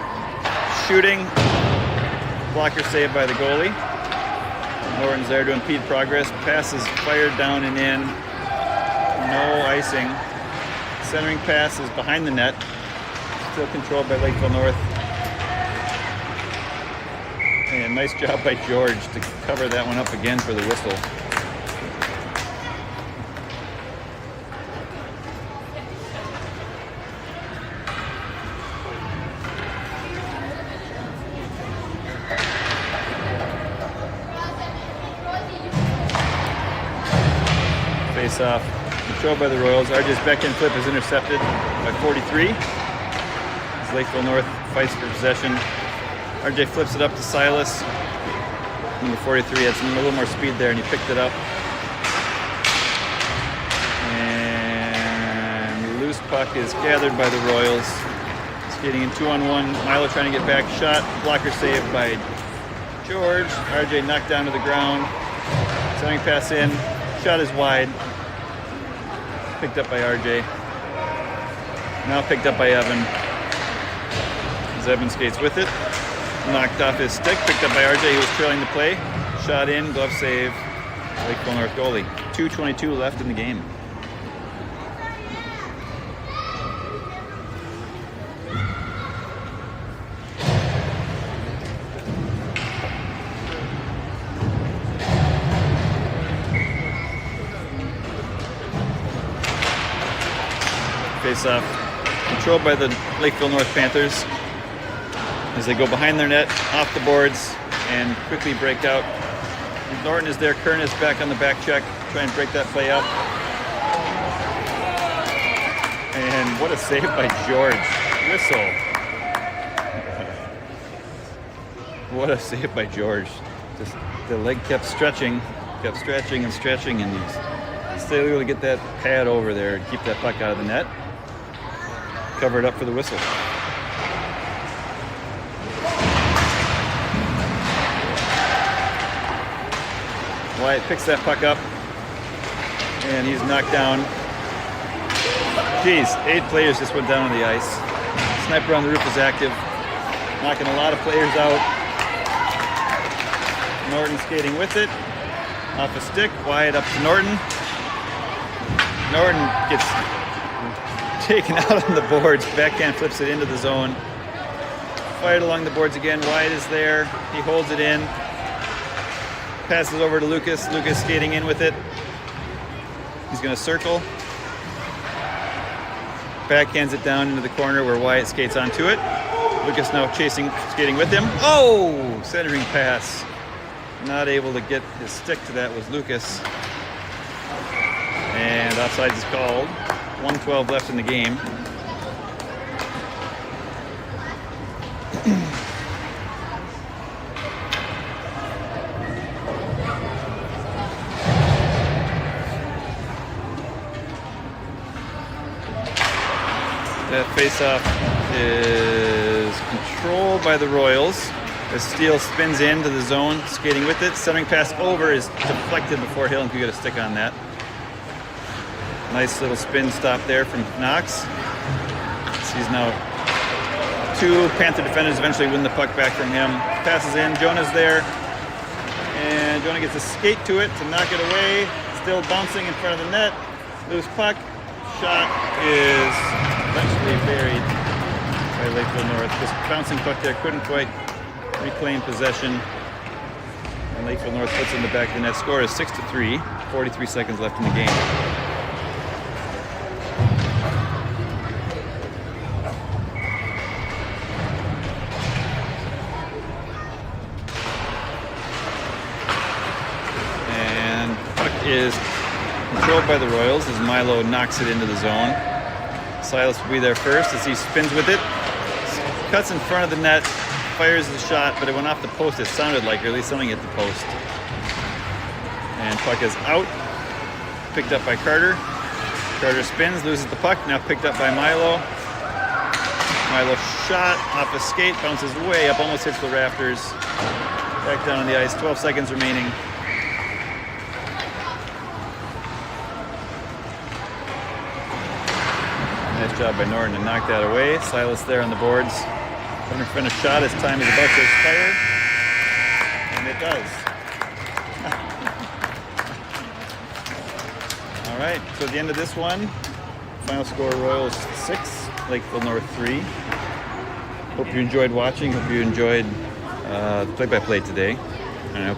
shooting. Blocker saved by the goalie. Norton's there to impede progress. Pass is fired down and in. No icing. Centering pass is behind the net. still controlled by Lakeville North. And nice job by George to cover that one up again for the whistle. Face off, controlled by the Royals. RJ's backhand flip is intercepted by 43. As Lakeville North fights for possession. RJ flips it up to Silas. Number 43 had a little more speed there, and he picked it up. And the loose puck is gathered by the Royals. Skating in 2-on-1. Milo trying to get back. Shot. Blocker saved by George. RJ knocked down to the ground. Sending pass in. Shot is wide. Picked up by RJ. Now picked up by Evan. As Evan skates with it. Knocked off his stick. Picked up by RJ, who was trailing the play. Shot in. Glove save. Lakeville North goalie. 2:22 left in the game. Face-off controlled by the Lakeville North Panthers as they go behind their net, off the boards, and quickly break out. Norton is there. Kern is back on the back check, try and break that play up. And what a save by George. Whistle. What a save by George. Just the leg kept stretching and stretching, and he's still able to get that pad over there and keep that puck out of the net. Cover it up for the whistle. Wyatt picks that puck up, and he's knocked down. Geez, 8 players just went down on the ice. Sniper on the roof is active, knocking a lot of players out. Norton skating with it, off a stick. Wyatt up to Norton. Norton gets taken out on the boards. Backhand flips it into the zone. Fired along the boards again. Wyatt is there. He holds it in. Passes over to Lucas. Lucas skating in with it. He's going to circle. Backhands it down into the corner where Wyatt skates onto it. Lucas now skating with him. Oh! Centering pass. Not able to get his stick to that was Lucas. And offsides is called. 1:12 left in the game. That face-off is controlled by the Royals. As Steele spins into the zone, skating with it. Centering pass over is deflected before Hillen could get a stick on that. Nice little spin stop there from Knox. He's now 2 Panther defenders eventually win the puck back from him. Passes in, Jonah's there. And Jonah gets a skate to it to knock it away. Still bouncing in front of the net. Loose puck. Shot is eventually buried by Lakeville North. This bouncing puck there couldn't quite reclaim possession. And Lakeville North puts it in the back of the net. Score is 6-3. 43 seconds left in the game. And puck is controlled by the Royals as Milo knocks it into the zone. Silas will be there first as he spins with it. Cuts in front of the net, fires the shot, but it went off the post, it sounded like, or at least something hit the post. And puck is out. Picked up by Carter. Carter spins, loses the puck, now picked up by Milo. Milo shot off a skate, bounces way up, almost hits the rafters. Back down on the ice, 12 seconds remaining. Nice job by Norton to knock that away. Silas there on the boards. Going to finish shot. His time is about to expire. And it does. All right, so at the end of this one, final score Royals 6, Lakeville North 3. Hope you enjoyed watching. Hope you enjoyed the play-by-play today. And I hope you